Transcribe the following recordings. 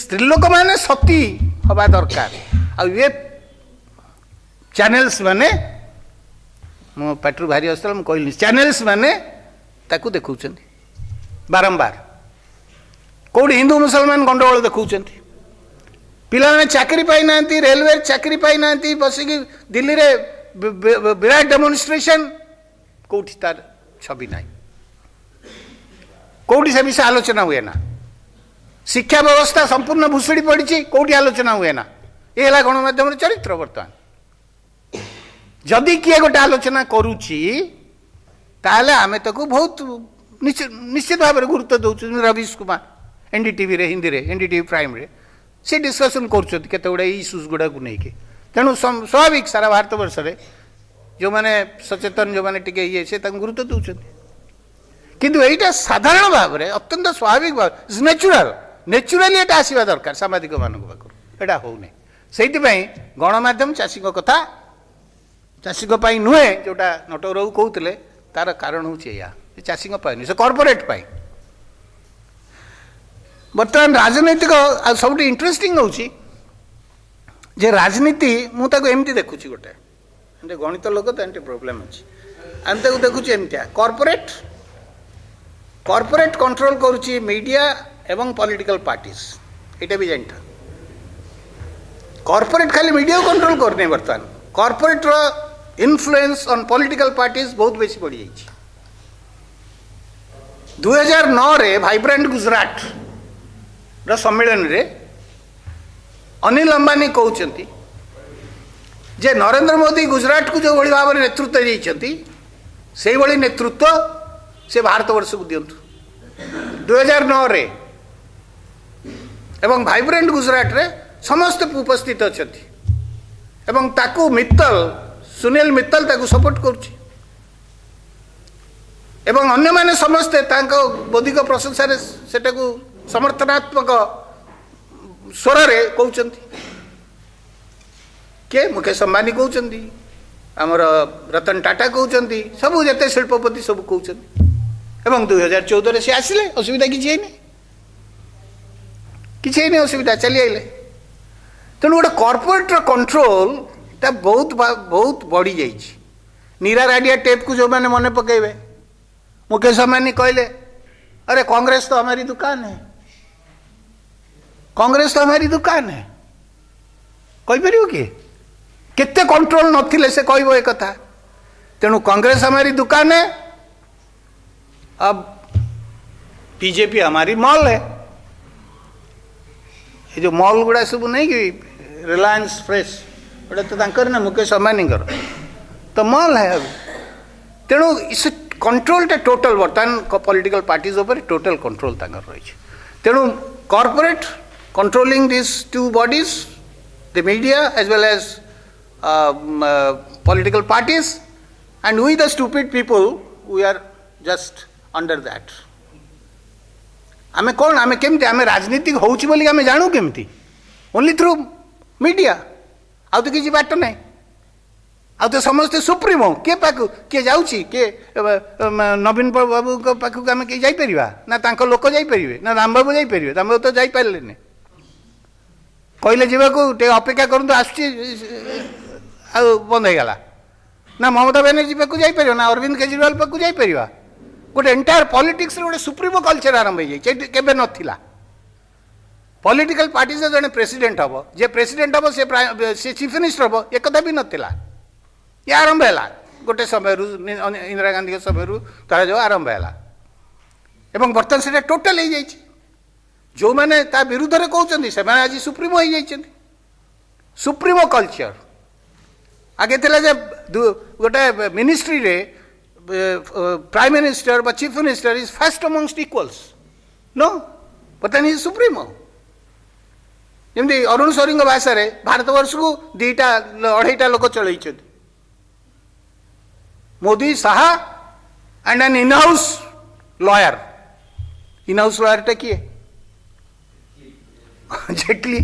स्त्री लोक मैंने सती हवा दरकार ये चैनल्स माने मो पाटरू भारी आसला मुझे कहली चैनल्स माने ताकू देखुं बारंबार कौट हिंदू मुसलमान गंडगोल देखुं पिला चाकरी पाई ना रेलवे चाकरी पाई ना बसिक दिल्ली रे विराट डेमोन्स्ट्रेशन कौटी तार छवि ना कौटी से विषय आलोचना हुए ना शिक्षा व्यवस्था संपूर्ण भूषुड़ी पड़ी कौटी आलोचना हुए ना ये गणमाध्यम चरित्र बर्तमान जदि किए गोटे आलोचना करुच्ची ताहले आमे ताको बहुत निश्चित भाव में गुरुत्व दौर रवीश कुमार एनडीटीवी रे हिंदी रे एनडीटीवी प्राइम रे से डिस्कसन कर गुड़ा इश्यूज गुड़ा को लेकिन तेणु स्वाभाविक सारा भारत वर्ष में जो मैंने सचेतन जो मैंने टिके ये से गुरुत्व दौरान किंतु यहीटा साधारण भाव में अत्यंत स्वाभाविक भाव नेचुराल नेचुराली एटा आसवा दरकार सांबादिक मान पाखर यहाँ होने से गणमाध्यम चाषी कथा चाषी नुहे जोटा नटवरबाबू कहते तार कारण हूँ चाषी नुहे से कॉर्पोरेट पाई बर्तमान राजनैतिक सब इंटरेस्टिंग हूँ जे राजनीति मुझे एमती देखुची गोटे गणित लोक तो एमती प्रोब्लेम अच्छी आम देखुची एमतिया कॉर्पोरेट कॉर्पोरेट कंट्रोल करुच्ची मीडिया एवं पॉलिटिकल पार्टीज यहाँ भी जानता कॉर्पोरेट खाली मीडिया कंट्रोल करने बर्तमान कॉर्पोरेट रो इन्फ्लुएंस ऑन पॉलिटिकल पार्टीज बहुत बेसी बढ़ी जाइए 2009 रे वाइब्रेंट गुजरात सम्मेलन रे अनिल अंबानी कहते जे नरेंद्र मोदी गुजरात को जो भाई भाव में नेतृत्व देती से भाई नेतृत्व से भारत वर्ष को दिंतु 2009 रे एवं वाइब्रेंट गुजरात रे समस्त उपस्थित अच्छा एवं ताकू मित्तल सुनील मित्तल ताकू सपोर्ट करुच्ची एवं अन्य माने समस्ते तांको बौद्धिक प्रशंसा सेटा को समर्थनात्मक स्वर रे कहते के मुकेश अंबानी कहते आमर रतन टाटा कहते सबू जिते शिल्पपति सब कहते एवं 2014 से आसिले असुविधा किसी नहीं असुविधा चली आइले तेणु गोटे कॉर्पोरेट कंट्रोल ता बहुत बढ़ी जाइए नीरा राडिया टेप को जो मैंने मन पकेबे मुकेश अंबानी कहले अरे कांग्रेस तो हमारी दुकान है कांग्रेस तो हमारी दुकान है कहीपर कि केते कंट्रोल नथिले से कहबो ए कथा तेणु कांग्रेस हमारी दुकान है अब बीजेपी हमारी मॉल है ये जो मॉल गुड़ा सब नहीं कि रिलायंस फ्रेश गोटे तो तांकर ना मुकेश अंबानी तो मॉल है अब तेणु इस कंट्रोल टा टोटल बर्तमान पॉलिटिकल पार्टीज ऊपर टोटल कंट्रोल तांकर रही तेणु corporate controlling these two bodies, the media as well as political parties, and we the stupid people, we are just under that. आमे कौन आमे केमती आमे राजनीतिक होउची बोली आमे जानू केमती ओनली थ्रू मीडिया आउ तो किसी बाट नहीं आउ तो समस्ते सुप्रीमो के पाखु के जाउची के नवीन बाबू को पाखु आमे के जाई परिबा ना तांको लोक जाई परिबे ना रामबाबू जाई परिबे रामबाबू तो जाई पारले ने कहले जीवाकू अपेक्षा करूँ आसुची बंद हो गला ना ममता बनर्जी पाक जापर ना अरविंद केजरीवाल पाक जापर गोटे एंटायर पॉलिटिक्स गोटे सुप्रीमो कल्चर आरंभ हो जाए नाला पॉलिटिकल पार्टी से जड़े प्रेसिडेंट हम जे प्रेसिडेंट हम से चीफ मिनिस्टर हम एक भी नाला ये आरंभ है गोटे समय इंदिरा गांधी समय तार जो आरंभ है एवं बर्तमान से टोटाल हो जाए जो मैंने ता विरुद्ध रे कहते से आज सुप्रीमो हो जाइए सुप्रीमो कल्चर आगे थे गोटे मिनिस्ट्री रे प्राइम मिनिस्टर बा chief minister is first amongst equals no but is supremo जमी अरुण शौरी भाषा रे भारतवर्ष को दीटा अढ़ईटा लोक चल Modi Shah and an in house lawyer टा किए जेटली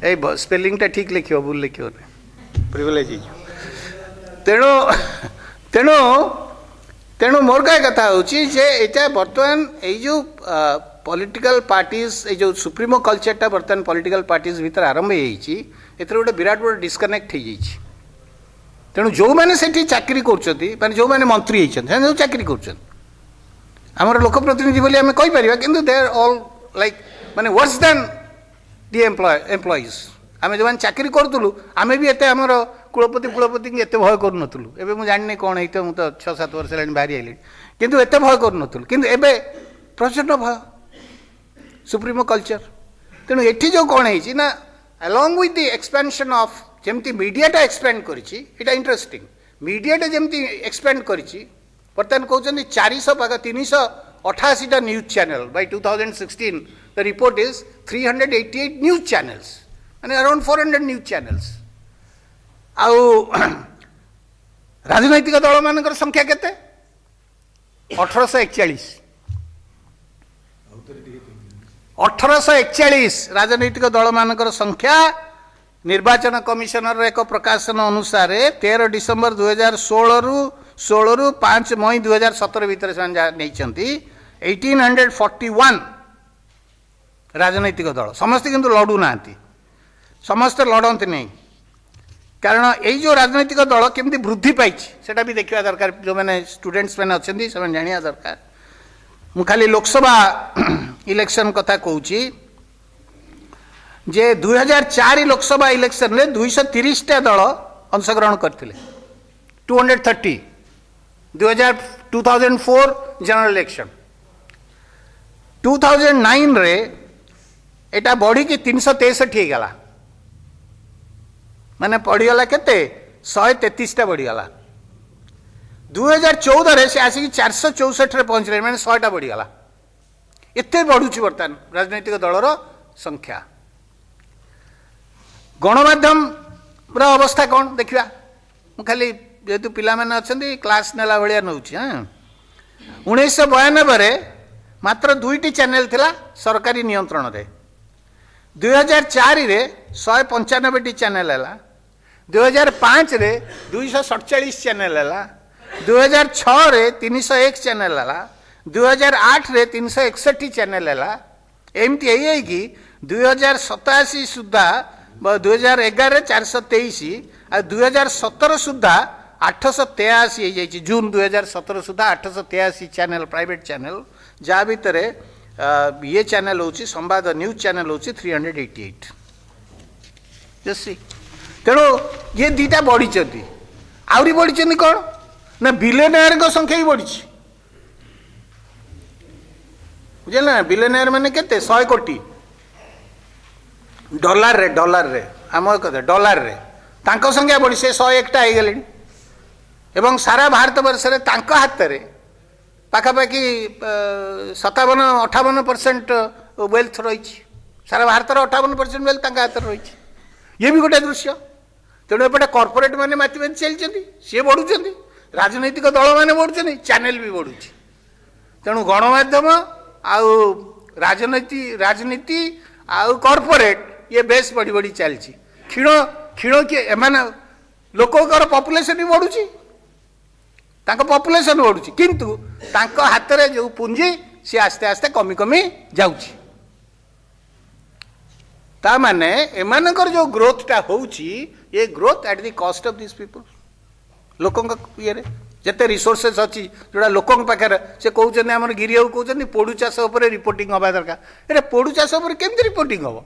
ए स्पेलिंग टा ठीक लिखियो भूल लिखियो प्रिविलेज तेणु तेणु तेणु मोर क्या कथा होची जे एटा बर्तमान ए जो पॉलिटिकल पार्टीज ये जो सुप्रीमो कल्चरटा बर्तमान पॉलिटिकल पार्टीज भीतर आरंभ हो गोटे विराट बड़ डिस्कनेक्ट हो जाइए तेणु जो मैंने से चाकरी कर जो मैंने मंत्री होती चाकरी कर लोकप्रतिनिधि बोली आम कहीपर कि दे आर ऑल लाइक माने वर्स देन दि एम्प्लॉइज आम जो चाकरी करूँ आम भी एत आमर कुलपति एत भय करूँ एवं मुझे जानी कौन है मुझे तो 6-7 वर्ष है बाहरी आइली किंतु एत भय करूँ किंतु एबे प्रचंड भय सुप्रीमो कल्चर तेणु एठी जो कौन है ना along with the expansion of जमती मीडियाटा एक्सपेंड करा इंटरेस्टिंग मीडियाटा जमती एक्सपेंड करी बर्तमान कहते 400 पाख 388 news channel by 2016 the report is 388 news channels माने अराउंड 400 न्यूज चैनल्स आउ राजनैतिक दल मान संख्या केते 1841 राजनैतिक दल मान संख्या निर्वाचन कमिशनर एक प्रकाशन अनुसार 13 डिसेम्बर 2016 रु 5 मई 2017 भितर से 1841 राजनैतिक दल समस्ते किंतु लड़ू ना समस्ते लड़ती नहीं कारण यही जो राजनैतिक दल केमती वृद्धि पाई सेटा भी देखा दरकार जो मैंने स्टूडेंट्स मैंने अच्छा से जाना दरकार मु खाली लोकसभा इलेक्शन कथा कहूँ जे 2004 लोकसभा इलेक्शन रे 230टा दल अंशग्रहण करथिले 230 2004 जनरल इलेक्शन 2009 रे एटा बढ़ी कि 363 हो गला माने पड़गला केते 133टा बढ़ीगला 2014 रे से आसिक 464 रे पहुँच रहे मैंने 100टा बढ़ीगला एते बढ़ुची बर्तमान राजनैतिक दलर संख्या गणमाध्यम अवस्था कौन देखा मु खाली जेहेतु पिला मैंने अच्छा क्लास नेला भाया नौ 1992 मात्र 2टी चैनल थिला सरकारी नियंत्रण रे 2004 रे 195टी चैनल है 2005 रे 247 चैनल है 2006 रे 301 चैनल है 2008 रे 361 चैनल है एमती है कि 2087 सुधा 2011 रे 423 आ 2017 सुधा 883 हो जून 2017 सुधा 883 चैनल प्राइवेट चैनल जहाँ भितर ये चैनल हूँ संवाद न्यूज चैनल हूँ 388 जसी तेणु ये दीटा बढ़ी आहरी बढ़ी कौन ना बिलियनियर संख्या भी बढ़ी बुझे ना बिलियनियर माने केते 100 कोटी डॉलर रे आम कथा डॉलर रे तांको संख्या बढ़ी से 101टा हो गले एवं सारा भारत वर्ष रे तांको हाथ रे पाखापाखि 57-58% वेल्थ रही सारा भारत 58% वेल्थ तांको हाथ रही ये भी गोटे दृश्य तेणु एपटे कॉर्पोरेट माने माति चलती सी बढ़ुं राजनैतिक दल मैंने बढ़ुं चैनल भी बढ़ुँ तेणु गणमाध्यम आउ राजनीति आउ कॉर्पोरेट ये बेस बढ़ी बढ़ी चलती क्षीण क्षीण किए एमाने लोकर पॉपुलेशन भी बढ़ुची पॉपुलेशन बढ़ुची किंतु तांको हाथ रे जो पुंजी सी आस्ते आस्ते कमी कमी जाउची ता माने एमानकर जो ग्रोथटा होउची ये growth at the cost of this people लोकंक ये जिते रिसोर्सेस अच्छी जोड़ा लोकंक पाखे से कहते आम गिरी कहते पोड़ू चाष रिपोर्टिंग हवा दरकार ये पोड़ू चाष केमती रिपोर्टिंग हम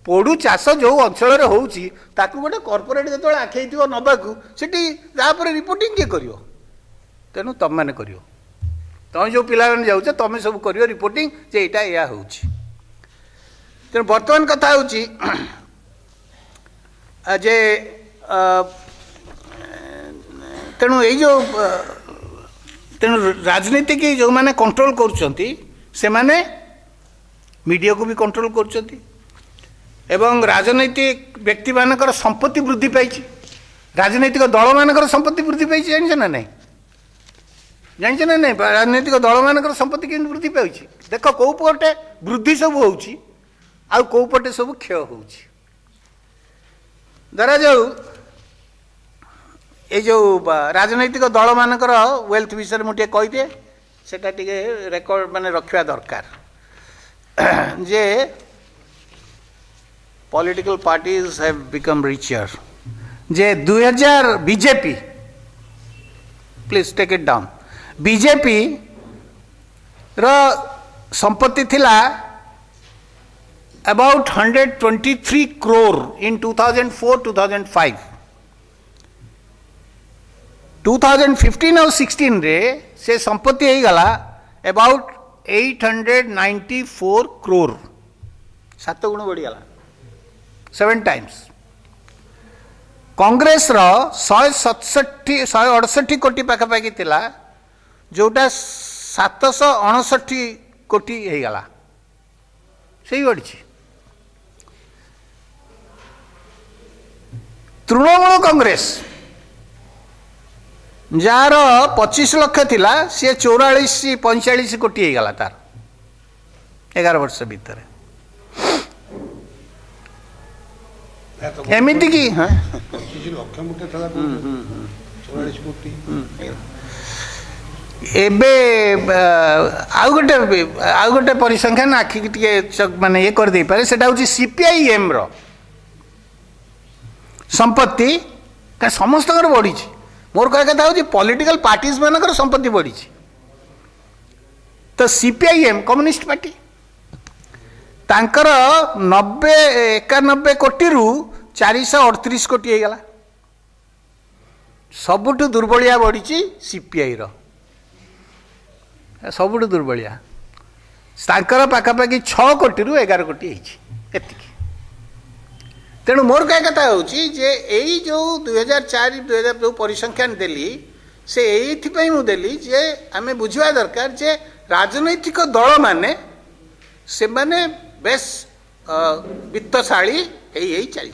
पोड़ू चाष जो अंचल होउची ताकू गोटे कॉर्पोरेट जो आखई थी नबाकू सेठी रिपोर्टिंग किए कर तेणु तुम मैंने कर तुम जो पिला जाऊच तुम सब कर रिपोर्टिंग जे यहाँ या हो तेणु बर्तमान कथा हूँ जे तेणु ये जो तेणु राजनीति की जो मैंने कंट्रोल कर मीडिया को भी कंट्रोल कर एवं राजनैतिक व्यक्ति मानकर संपत्ति वृद्धि पाई राजनैतिक दल मानकर संपत्ति वृद्धि पाई जान ना नहीं जान ना नहीं राजनैतिक दल मानकर संपत्ति केमती वृद्धि पाई देख कौ पटे वृद्धि सब होउची आउ कौ पटे सब क्षय होउची धरा जाऊ ये जो राजनैतिक दल मानकर वेल्थ विषय मुझे कहीदे सेटा टिके रेकर्ड माने रखा दरकार जे political parties have become richer. जे 2000 BJP, please take it down, BJP रो संपत्ति थिला about 123 crore in 2004-2005. 2015 और 16 रे से संपत्ति ही गला about 894 crore, 7 गुण बढ़ी गला, 7 times. कांग्रेस रो 168 कोटी पाखापाखि थिला, जोटा 759 कोटी ही गला, सही बढ़ी. तृणमूल कांग्रेस जार 25 लाख थिला, सी 44-45 कोटी ही गला तार 11 वर्ष भितर. एमती कि एबे आउ गोटे परिसंख्यान आखि टे माने ये कर दे पारे, सेटा होची सीपीआईएम रो संपत्ति का समस्त बढ़ी. मोर कह कथा होची पॉलिटिकल पार्टीज मानकर संपत्ति बढ़ी. तो सीपीआईएम कम्युनिस्ट पार्टी तांकर 91 कोटी रु 438 कोटी हो गला. सबुठु दुर्बलिया बढ़ी सीपीआई रो, सबुठु दुर्बलिया. तांकर पाखापाखि 6 कोटी रु 11 कोटी एति. तेणु मोर कह कथा होची जे एई जो 2004 जो परिसंख्यान देली से एइथिपई मु देली जे आमे बुझिवा दरकार जे राजनैतिक दल माने से माने बेस वित्तशाली चली.